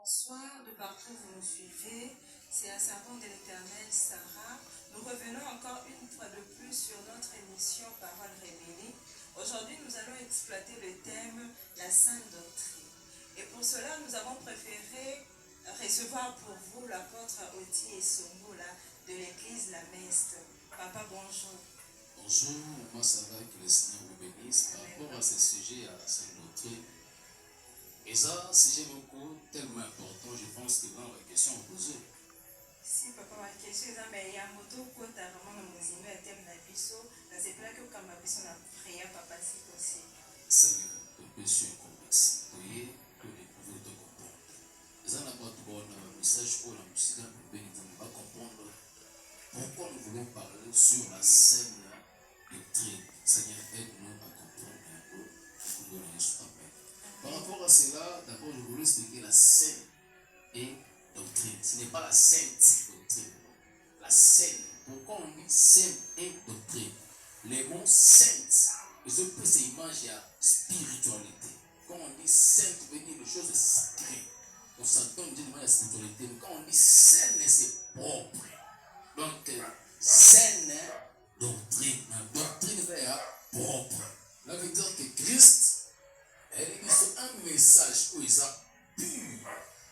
Bonsoir, de partout où vous nous suivez. C'est la servante de l'Éternel, Sarah. Nous revenons encore une fois de plus sur notre émission Parole révélée. Aujourd'hui, nous allons exploiter le thème la Sainte Doctrine. Et pour cela, nous avons préféré recevoir pour vous l'apôtre Oti et Songola de l'église La Meste. Papa, bonjour. Bonjour, moi Sarah, que le Seigneur vous bénisse. Par rapport à ce sujet, à la Sainte Doctrine, et ça, sujet beaucoup tellement important, je pense que dans la question à poser. Si papa ma question est mais il y a moto kota vraiment na muzino ya thème na biso na c'est là que comme biso na prière papa si possible. Seigneur, le péché est complexe. Priez que les pouvez te comprendre. Et ça n'a pas tout bon dans le message pour la musique, pour bien va comprendre pourquoi nous voulons parler sur la scène doctrine. Seigneur, aide-nous à comprendre un peu. Amen. Par rapport à cela, d'abord, je voulais expliquer la scène et doctrine. Ce n'est pas la sainte doctrine. La scène. Pourquoi on dit scène et doctrine? Les mots sainte, ils ont pris ces images à spiritualité. Quand on dit sainte, veut dire des choses sacrées. On s'entend d'une manière spiritualité. Mais quand on dit scène, c'est propre. Donc, saine doctrine. La doctrine est propre. Là, veut dire que Christ, elle est un message où il a pur,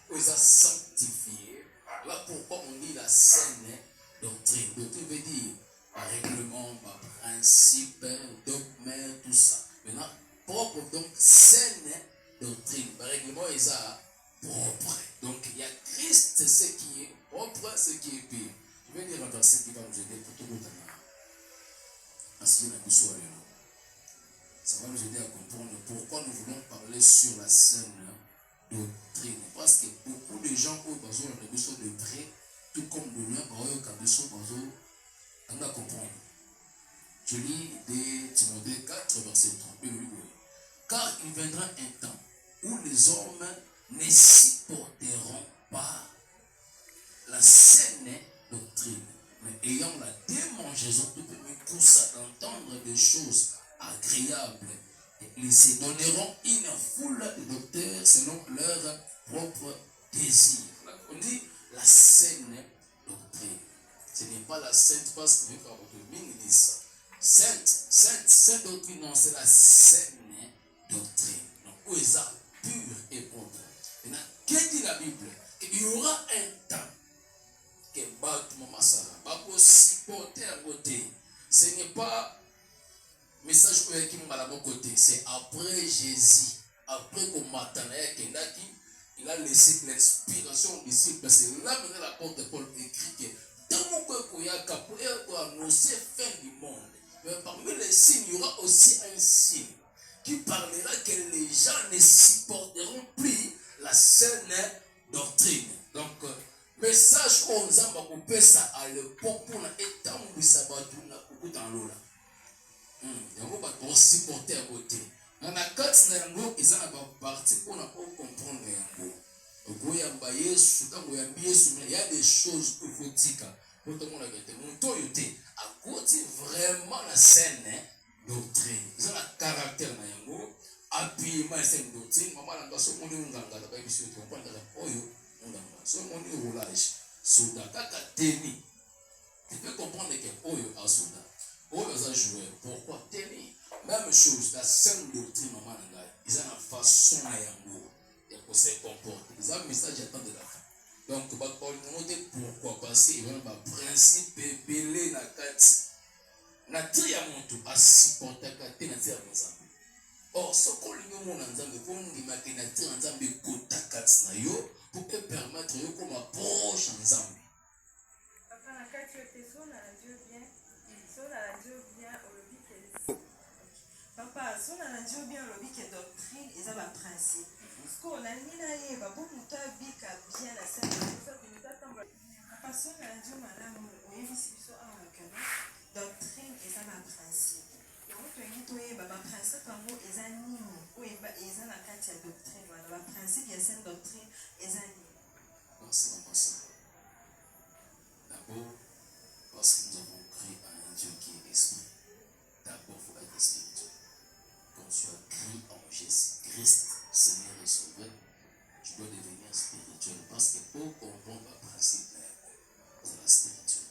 où il a sanctifié. Là, pourquoi on dit la saine doctrine? Doctrine veut dire par règlement, par principe, dogme, tout ça. Maintenant, propre, donc saine doctrine. Par règlement, il a propre. Donc, il y a Christ, c'est ce qui est propre, ce qui est pur. Je vais dire un verset qui va nous aider pour tout le monde. Ça va nous aider à comprendre pourquoi nous voulons parler sur la saine doctrine. Parce que beaucoup de gens ont besoin de besoin de près, tout comme de loin, ont besoin de comprendre. Je lis de Timothée 4, verset 30. Car il viendra un temps où les hommes ne supporteront pas la saine doctrine, mais ayant la démangeaison, tout ça d'entendre des choses agréables, et ils se donneront une foule de docteurs selon leur propre désir. On dit la saine doctrine. Ce n'est pas la sainte parce que votre dit ça. Sainte doctrine, non, c'est la saine doctrine. Donc, où est ça pur et propre. Maintenant, qu'est-ce que dit la Bible? Il y aura un temps que Maman Sarah va supporter à côté. Ce n'est pas message qui m'a à mon côté, c'est après Jésus, après qu'on m'attendait, il a laissé l'inspiration aux disciples. C'est là que l'apôtre Paul écrit que dans mon cœur, pour annoncer fin du monde, mais parmi les signes, il y aura aussi un signe qui parlera que les gens ne supporteront plus la saine doctrine. Donc, message qu'on a coupé ça à l'époque pour établir dans l'eau. Il y a beaucoup supporter à côté. Dans la carte, ils ont parti pour comprendre. Il y a des choses qu'il faut dire. Pour tout le monde à côté vraiment la scène doctrine. Ils ont la caractère. Habillement cette doctrine. Maman n'a pas ce monde où on a la mission de comprendre. Ce monde où roulage. Soudain, tennis. Tu peux comprendre que Oyo a soudain. Oyo a joué. Pourquoi tennis? Même chose, la sainte doctrine, maman, ils ont la façon à yango. Et pour se comporter. Ils ont un message à de la fin. Donc, pourquoi? Parce qu'ils ont un principe belé na kati. Na tria montu a supporter kate na tria monzambe. Or, ce qu'on lui demande en Zambie, pour nous dire que na tria en Zambie kota kati na yo, pour que permettre yo comme approche en Zambie. Papa na kati yo te so na radio bien. So na radio bien au lobby que Papa, so na radio bien au lobby que doctrine et ça va principe. Ce qu'on a mis là et va beaucoup muta bika bien la scène ça que nous attendons. Papa so na radio madame o yebisi biso a na kana doctrine et ça va principe. Donc tu as dit ba principe en mot et nini ou et ça na kati ya doctrine wala ba principe ya scène doctrine et ça nini. Non, c'est pas ça. D'abord, parce que nous avons cru à un Dieu qui est esprit. D'abord, il faut être spirituel. Quand tu as cru en Jésus Christ, Seigneur et Sauveur, tu dois devenir spirituelle. Parce que pour comprendre le principe, c'est la spirituelle.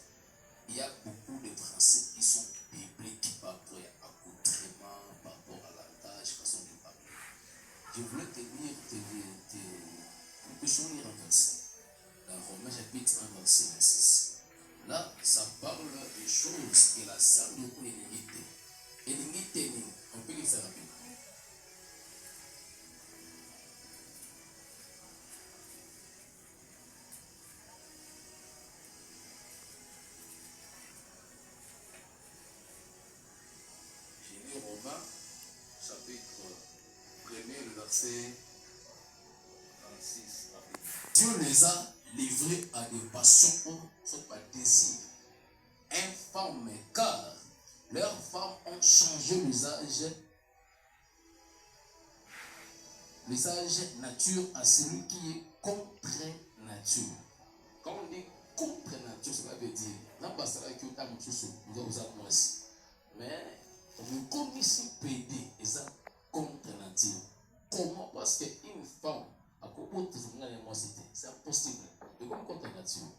Il y a beaucoup de principes qui sont bibliques par rapport à l'accoutrement, par rapport à la tâche, façon de parler. Je voulais te lire, nous puissions lire un verset. Dans Romains chapitre 1, verset 26. Là, ça parle des choses que la salle de pour l'égalité. Et l'égalité, on peut lire ça rapidement. J'ai lu Romains chapitre 1er, le verset 36. Dieu les a livrés à des passions, soit par désir, infâmes, car leurs femmes ont changé l'usage nature à celui qui est contre nature. Quand on dit contre nature, ça veut dire, non pas ça que tu as mon sous, nous avons moins. Mais on comme ici PD, et ça contre nature. Comment? Parce qu'une femme, à côté de moi, c'est impossible. De comme contre nature.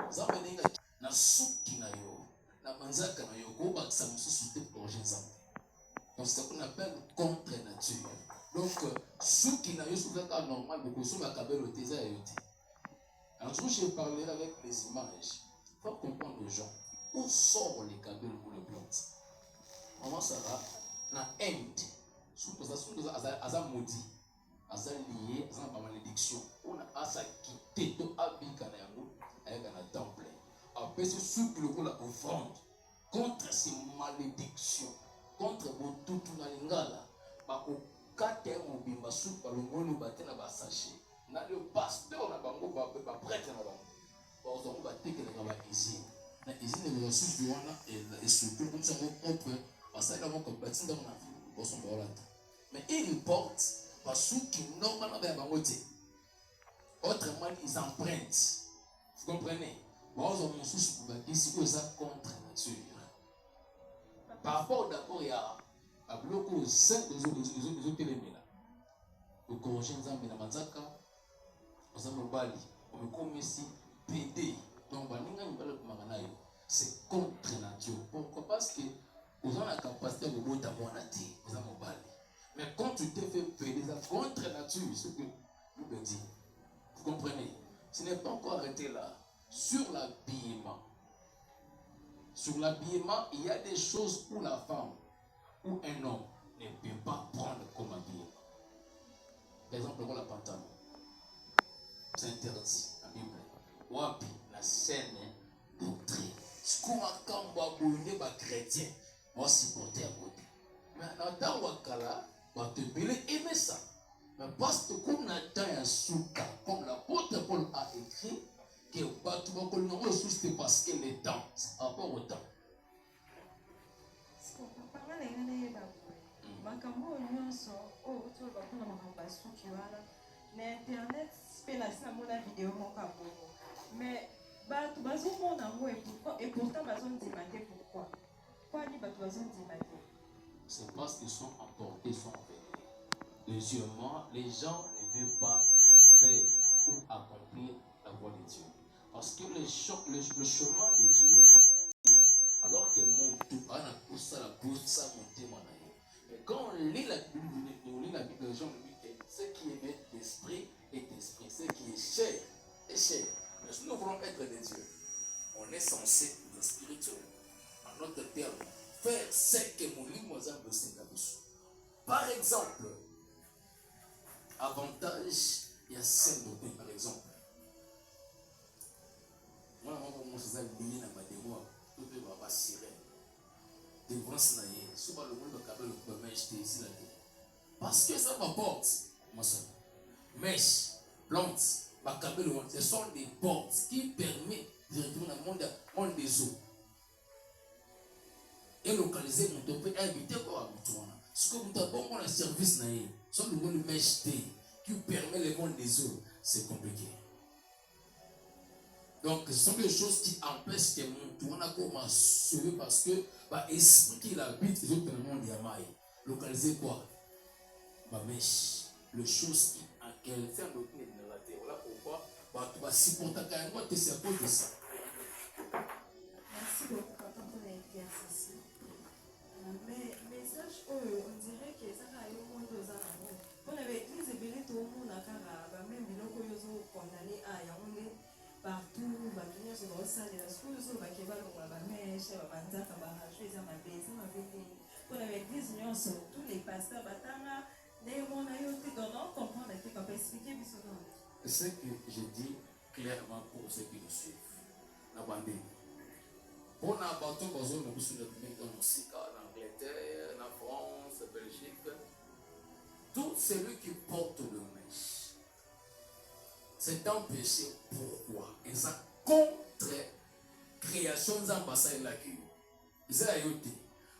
Vous avez dit que na souki na yo, na manzaka na yo, go bak sa mususu te projet ça. Donc c'est ce qu'on appelle contre nature. Donc souki na yo c'est pas normal beaucoup sur la cabelle au désert et alors je parlerai avec les images. Il faut comprendre les gens. Où sortent les cabelles pour les plantes? Comment ça va? Na end. Sous ça maudit. Ça lié, ça pas malédiction. On a ça quitté to abika na yango avec un temple. Après ce sous le coup la offrande contre ces malédictions, contre tout na lingala, ba ko kate mobimba sous par le monde baté na ba sachet. Na le pasteur na bango ba prêtre na bango. Ba ozo ba teke na ba ici. Na ici ne le sous wana et surtout comme ça propre parce que là on peut bâtir dans la vie pour son voilà. Mais il porte parce que normalement ba bango té. Autrement ils empruntent. Vous comprenez? Bon, on a sous pour ici que ça contre nature. Par rapport d'abord il y a à bloquer aux 5 des autres éléments là. Le corrigé nous a mis la manzaka, nous avons bali, on me comme ici PD. Donc c'est contre nature. Pourquoi? Parce que vous avez la capacité de vous d'avoir la terre, vous avez bali. Mais quand tu te fais PD, c'est contre nature, ce que nous le dit. Vous comprenez? Ce n'est pas encore arrêté là. Sur l'habillement. Sur l'habillement, il y a des choses où la femme ou un homme ne peut pas prendre comme habillement. Par exemple, pour la pantalon. C'est interdit, la Bible. Wapi, la scène doctrine. Ce qu'on a quand on va chrétien, on va supporter à côté. Mais dans le wakala, on va te belé aimer ça. Mais parce que comme on attend un souka, comme l'apôtre Paul a écrit, que tu vas connaître le souci parce que le temps, c'est pas au temps. makambo nyonso oyo tolo bakuna makambo basuki wana na internet mpe nasi namona video moko ya bongo mais bato bazomona yango et pourtant bazondima te pourquoi kwani bato bazondima te? C'est parce qu'ils sont emportés, sont envenenés. Deuxièmement, les gens ne veulent pas faire ou accomplir la voie de Dieu. Parce que le chemin de Dieu, alors que mon tout a poussé ça, la pousse ça monter mon année. Mais quand on lit la Bible, les gens disent que ce qui est d'esprit est esprit, ce qui est chair est chair. Mais si nous voulons être des dieux, on est censé être spirituel. En d'autres termes, faire ce que mon livre nous a besoin. Par exemple, avantage, il y a 5 doctrines, par exemple. Moi, je suis lié à ma démo, tout le monde va sirène. Délivrance naïe, souvent le monde va le mèche ici la terre. Parce que ça m'apporte, moi ça. Mèche, plante, ce sont des portes qui permettent directement dans le monde des eaux. Et localiser mon topé, inviter quoi à mon tour. Ce que vous avez bon service naïe, sont le monde mèche qui permet le monde des eaux, c'est compliqué. Donc, ce sont des choses qui empêchent que mon tour a commencé à sauver parce que l'esprit qui habite, ils ont dans le monde de Yamaï. Localiser quoi? Ma mèche. Les choses qui en quelqu'un de la terre. basupportaka yango te c'est à cause de ça. Merci beaucoup, papa, pour l'éclaircissement. Mais message, on dirait que ça a eu moins de temps. On avait église et bien tout le monde a même bien qu'on condamné à Yaoundé partout, bakinya sur le sol de la school, sur le kebab, la mèche, la banzaka, la chose, ma baisse, ma vie. On avait église, tous les pasteurs, batanga, les on a eu tout dans comprendre que papa expliquer bisous. Ce que je dis clairement pour ceux qui nous suivent. N'abandonnez. On a battu dans une musique en Angleterre, en France, en Belgique. Tout celui qui porte le mèche, c'est un péché. Pourquoi? Et ça contre création d'ambassade la qui. C'est la yoté.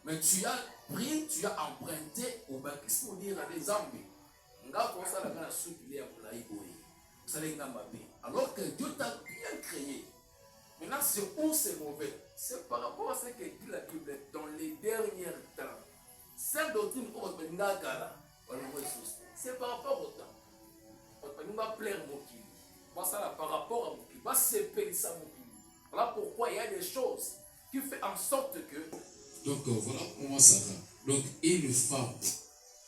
Mais tu as pris, tu as emprunté au baptême pour dire à des zambis. Nga pour ça la soupe à Moulaïboui. Alors que Dieu t'a bien créé. Maintenant, c'est où c'est mauvais? C'est par rapport à ce que dit la Bible dans les derniers temps. Cette doctrine, c'est par rapport au temps. On va plaire mon kili. Par rapport à mon kili. Va s'épeler ça mon kili. Voilà pourquoi il y a des choses qui font en sorte que. Donc voilà comment ça va. Donc, une femme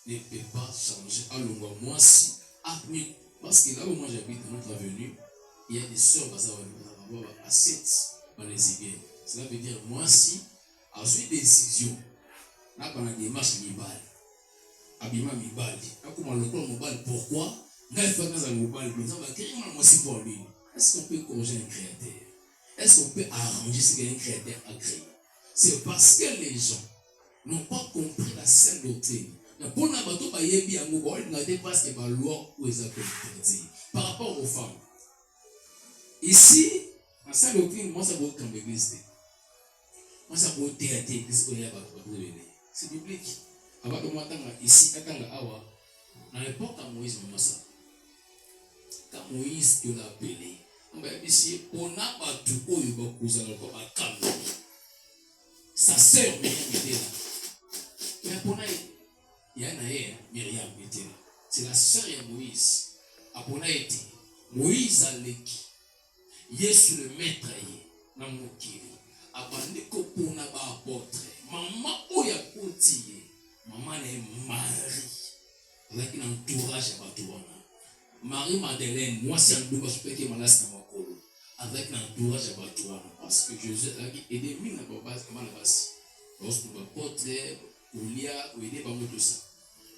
ne peut pas changer. Alors, moi, si. Parce que là où moi j'habite dans notre avenue, il y a des sœurs à 7 dans les églises. Cela veut dire, moi si, à une décision, là quand on a des marches mibales, abima mibales, là comment le corps mobile, pourquoi? Là il faut dans un mobile, mais on va créer un aussi pour lui. Est-ce qu'on peut corriger un créateur? Est-ce qu'on peut arranger ce qu'un créateur a créé? C'est parce que les gens n'ont pas compris la sainte doctrine. Pour la bateau, par rapport aux femmes. Ici, en sainte doctrine, moi ça vaut comme l'église. Moi ça vaut théâtre, c'est biblique. Ici, dans l'époque à Moïse, quand Moïse l'a appelé, on a battu sa sœur Myriam était là. Mais pour il y a Myriam était là. C'est la sœur de Moïse. Apona été Moïse a l'équipe. Yesu le maître na mokili. Abandi ko pona ba apôtre. Maman oya kotiye. Maman est Marie. Avec un entourage à Batouana. Marie Madeleine, moi c'est un double aspect qui m'a laissé dans ma colo. Avec un entourage à Batouana. Parce que Jésus a dit aider mine à base comment la base. Lorsque nous apôtres Oulia ou aider tout ça.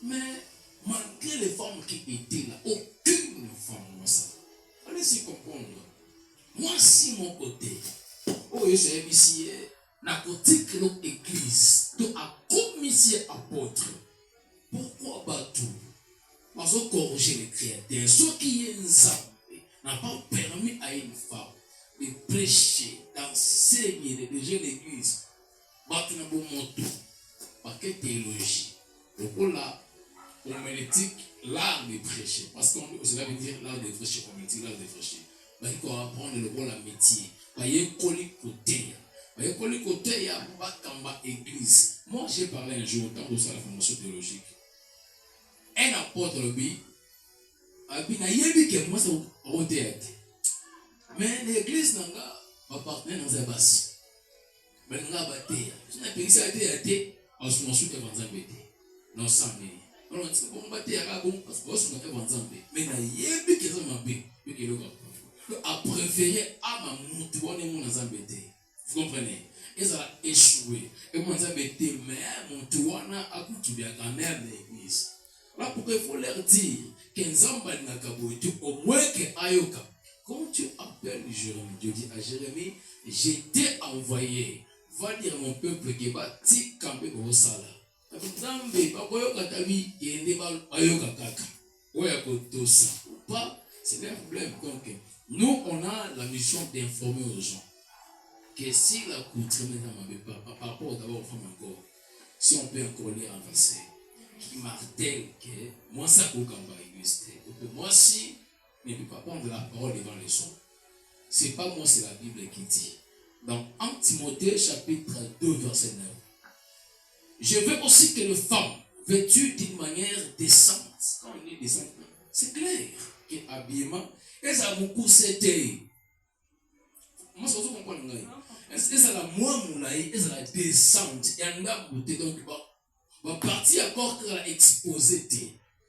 Mais malgré les femmes qui étaient là, aucune femme n'a ça. Allez-y comprendre. Moi, si mon côté, je suis ici, na côté que notre église, de a commissaire apôtre. Pourquoi battre? Parce qu'on corriger les créateurs. Ce qui est n'a pas permis à une femme de prêcher, d'enseigner, de diriger l'église. Battre n'a pas monté. Par quelle théologie? Donc là, homilétique, l'art de prêcher. Parce que cela veut dire l'art de prêcher, homilétique, l'art de prêcher. Il faut apprendre le bon métier. Il faut apprendre côté, église. Moi, j'ai parlé un jour, tant de ça, la formation théologique. Un apôtre, moi, c'est théâtre. Mais l'église n'a pas partenaire dans un bassin. Mais nous avons bâti. Si on a payé ça, on se montre que vous avez bâti. Non, sans mais. On a dit que vous bâti à la bombe parce que vous avez bâti. Mais il y a des gens qui ont bâti. A préféré à ma moutouane et mon azambété. Vous comprenez? Et ça a échoué. Et mon azambété, mais mon moutouane a coutume à la mère de l'église. Là, pourquoi il faut leur dire qu'un zamba n'a qu'à bouger au moins que Ayoka. Quand tu appelles Jérémie, Dieu dit à Jérémie, j'étais envoyé. Va dire mon peuple qui va ti camper au sala. Nzambe bakoyoka tabi yende ba ayoka kaka. Oya kotosa. Pas, c'est un problème. Donc, nous, on a la mission d'informer aux gens que si la coutume n'est pas par rapport d'abord aux femmes encore, si on peut encore lire un verset qui martèle que moi ça peut exister. Moi si ne peux pas prendre la parole devant les gens. C'est pas moi, c'est la Bible qui dit. Dans 1 Timothée chapitre 2 verset 9. Je veux aussi que les femmes vêtues d'une manière décente, quand on dit décente, c'est clair. que habillement, et ça beaucoup c'était. Moi, ça vous comprenez. Et ça la moi moulaï, et ça la descente. Et on a bouté donc va partir encore que la exposé.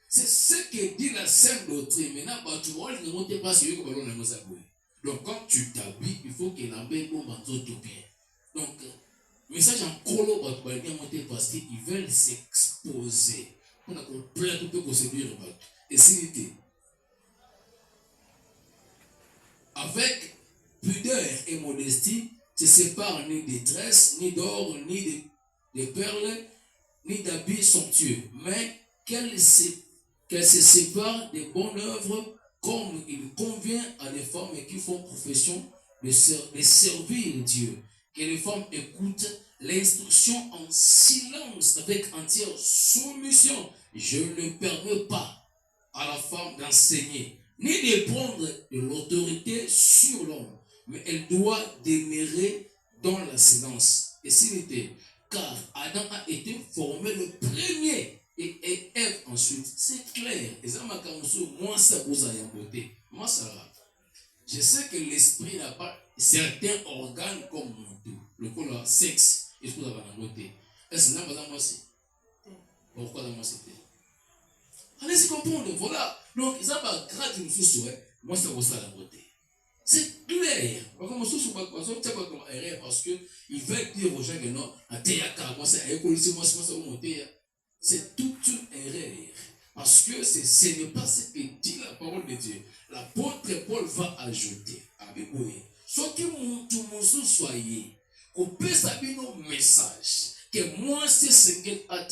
C'est ce que dit la sainte doctrine. Maintenant, tu vois, ne monte pas sur eux comme on a ça. Donc, quand tu t'habilles, il faut que l'ambé bombe en tout bien. Donc, message en colo, parce qu'ils veulent s'exposer. On a plein de choses à dire. Et c'est avec pudeur et modestie, se sépare ni des tresses, ni d'or, ni de perles, ni d'habits somptueux, mais qu'elle se sépare des bonnes œuvres comme il convient à des femmes qui font profession de servir Dieu. Que les femmes écoutent l'instruction en silence avec entière soumission. Je ne permets pas à la femme d'enseigner, ni de prendre de l'autorité sur l'homme, mais elle doit demeurer dans la silence. Et s'il était, car Adam a été formé le premier et Ève ensuite. C'est clair. Et ça m'a moi ça vous a beauté. Moi ça va. Je sais que l'esprit n'a pas certains organes comme le corps, sexe, et ce que vous avez en beauté. Est-ce que là, moi c'est pourquoi dans moi c'était? Allez-y comprendre, voilà. Donc, ils ont pas grave de sous moi ça vaut ça la beauté. C'est clair. Parce que ils veulent dire aux gens que non, c'est toute une erreur. Parce que ce n'est pas ce que dit la parole de Dieu. L'apôtre Paul va ajouter. Ce que tout le monde soyez, qu'on peut savoir nos messages, que moi c'est ce qu'elle a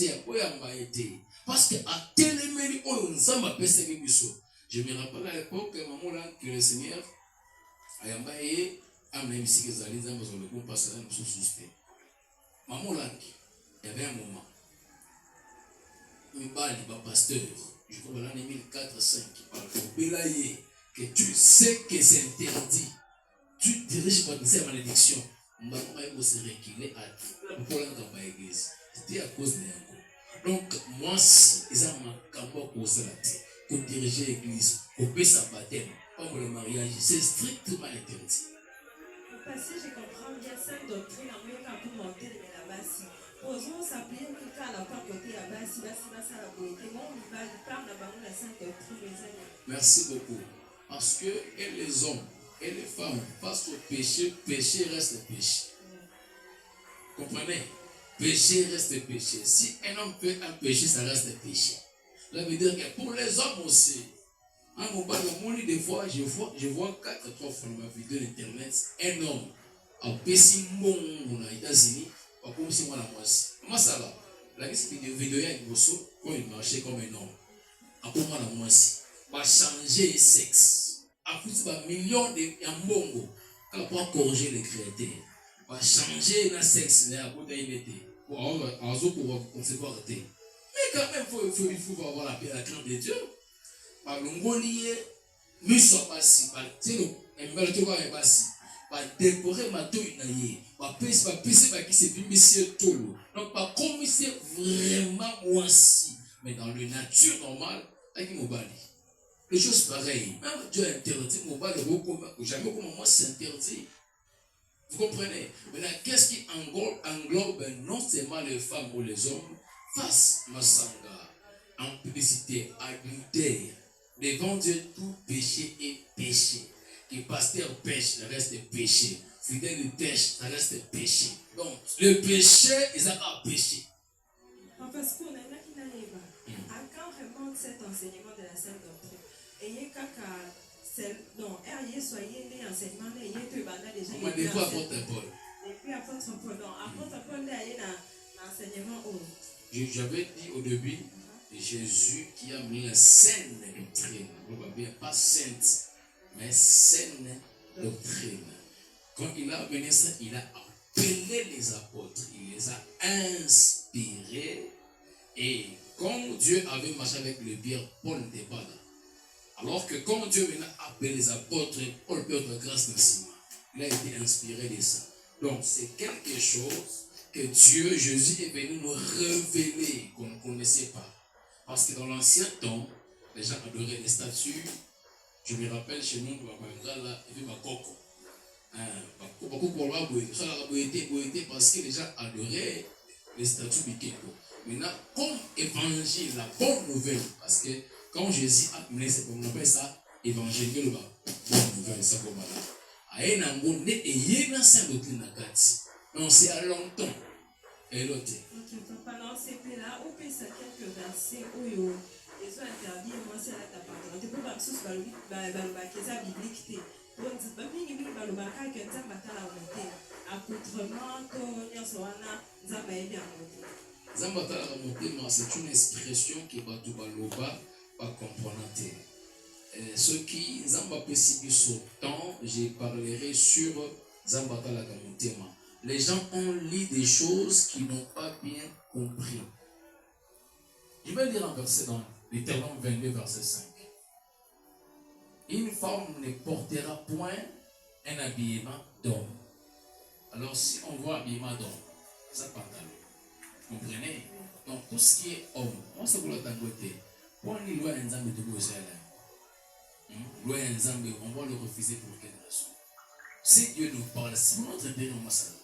été. Parce que à tel émeri, je me rappelle à l'époque, maman là, que le Seigneur a dit, maman là, il y avait un moment, il pasteur, je crois que l'année 1004-5, il parle que tu sais que c'est interdit, tu diriges par tes malédictions. Maman se reculer à l'église. C'était à cause de l'enco. Donc, moi, si ils ont ma pour diriger l'église, pour payer sa baptême, pas pour le mariage, c'est strictement interdit. Au passé, je comprends bien cette doctrine en même temps pour monter de la base. Osons s'appuyer quelqu'un à la part côté la base, si ça la beauté. Moi, on va parler de la sainte doctrine. Merci beaucoup. Parce que et les hommes et les femmes face au péché, péché reste péché. Comprenez? Péché reste péché. Si un homme fait un péché, ça reste péché. Ça veut dire que pour les hommes aussi, en mobile, des fois, je vois 4 3 fois dans ma vidéo d'internet, un homme a péché bon aux États-Unis, comme si moi la moitié. Moi ça va. La vidéo il y a une bosso, quand il marchait comme un homme. Après moi la moitié. Va changer le sexe. Après c'est millions de mbongo. Pour corriger les créateurs. Va changer le sexe là pour concevoir. Mais quand même il faut avoir la crainte de Dieu. Par l'ongolier, nous sommes assis. Par décorer ma toile naïe. Par qui s'est monsieur tolo. Donc par comme c'est vraiment moi si. Mais dans le nature normale, avec mon bali. Les choses pareilles. Même Dieu interdit mon bali. Jamais comment moi c'est interdit. Vous comprenez? Maintenant, qu'est-ce qui englobe non seulement les femmes ou les hommes face à Masanga, en publicité, adultère, devant Dieu, tout péché est péché. Que pasteur pêche, ça reste péché. Fidèle pêche, ça reste péché. Donc, le péché, ils ont pas péché. Parce qu'on a là qui n'arrive pas. Quand on remonte cet enseignement de la sainte doctrine, ayez caca. Non, soyez les enseignements, ayez tout déjà. On m'a dit quoi apôtre Paul? Et puis apôtre Paul, non, apôtre Paul, ayez l'enseignement où? J'avais dit au début, Jésus qui a mis la saine doctrine, pas sainte, mais saine doctrine. Quand il a amené ça, il a appelé les apôtres, il les a inspirés. Et quand Dieu avait marché avec le Pierre, Paul n'était pas là. Alors que quand Dieu maintenant appelé les apôtres, Paul peut être grâce de ciment. Il a été inspiré de ça. Donc c'est quelque chose que Dieu, Jésus est venu nous révéler qu'on ne connaissait pas. Parce que dans l'ancien temps, les gens adoraient des statues, Je me rappelle chez nous, là, il y avait ma coco. Parce que les gens adoraient les statues Bikeko. Maintenant, comme évangile, la bonne nouvelle, parce que quand Jésus a amené, on appelle ça évangile, bonne nouvelle, ça comme là. Aïe, n'a bon né et yé n'a saint doctrine à Kati. Non, c'est à longtemps. Et l'autre. Pendant ces pays-là, on peut ça quelques versets où ils ont interdit, moi c'est la tapante. Tu peux pas sous balobakeza biblique. Donc, c'est pas bien que balobaka que ça va la monter. Accoutrement, qu'on y a soana, ça va aider à monter. Zambata la monter, c'est une expression qui va tout baloba, pas comprendre. Ceux qui Zamba Pessibi sur temps, je parlerai sur Zambata la Gamotema. Les gens ont lu des choses qu'ils n'ont pas bien compris. Je vais lire un verset dans l'Éternel 22, verset 5. Une femme ne portera point un habillement d'homme. Alors si on voit habillement d'homme, ça pantalon. Vous comprenez? Donc tout ce qui est homme, on se voit d'un côté. Pour les lois en Zambie de Bruxelles, loi en Zambie, on va le refuser pour quelle raison? Si Dieu nous parle, c'est notre intérêt au Massala.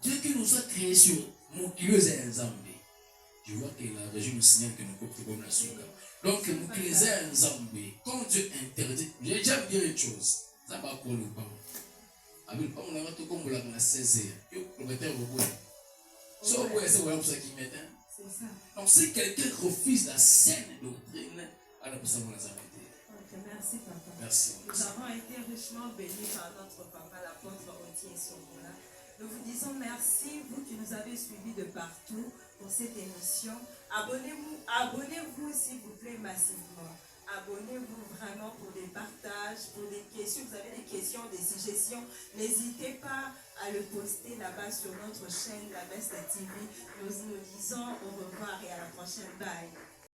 Dieu qui nous a créés sur mon Dieu est en Zambie. Je vois que la région nous signale que nous coupons comme la souka. Donc, nous créons en Zambie. Quand Dieu interdit, j'ai déjà dit une chose. Ça va pour le pain. Avec le pain, on a tout comme la 16 heures. Le matin, vous voyez. So, vous voyez, c'est ça qui m'aide. C'est ça. Donc, si quelqu'un refuse la saine doctrine, alors ça va les arrêter. Merci, papa. Merci. Nous avons été richement bénis par notre papa, l'apôtre Otier Sokola. Nous vous disons merci, vous qui nous avez suivis de partout pour cette émission. Abonnez-vous s'il vous plaît massivement. Abonnez-vous vraiment pour des partages, pour des questions. Vous avez des questions, des suggestions. N'hésitez pas à le poster là-bas sur notre chaîne, la Best TV. Nous nous disons au revoir et à la prochaine. Bye.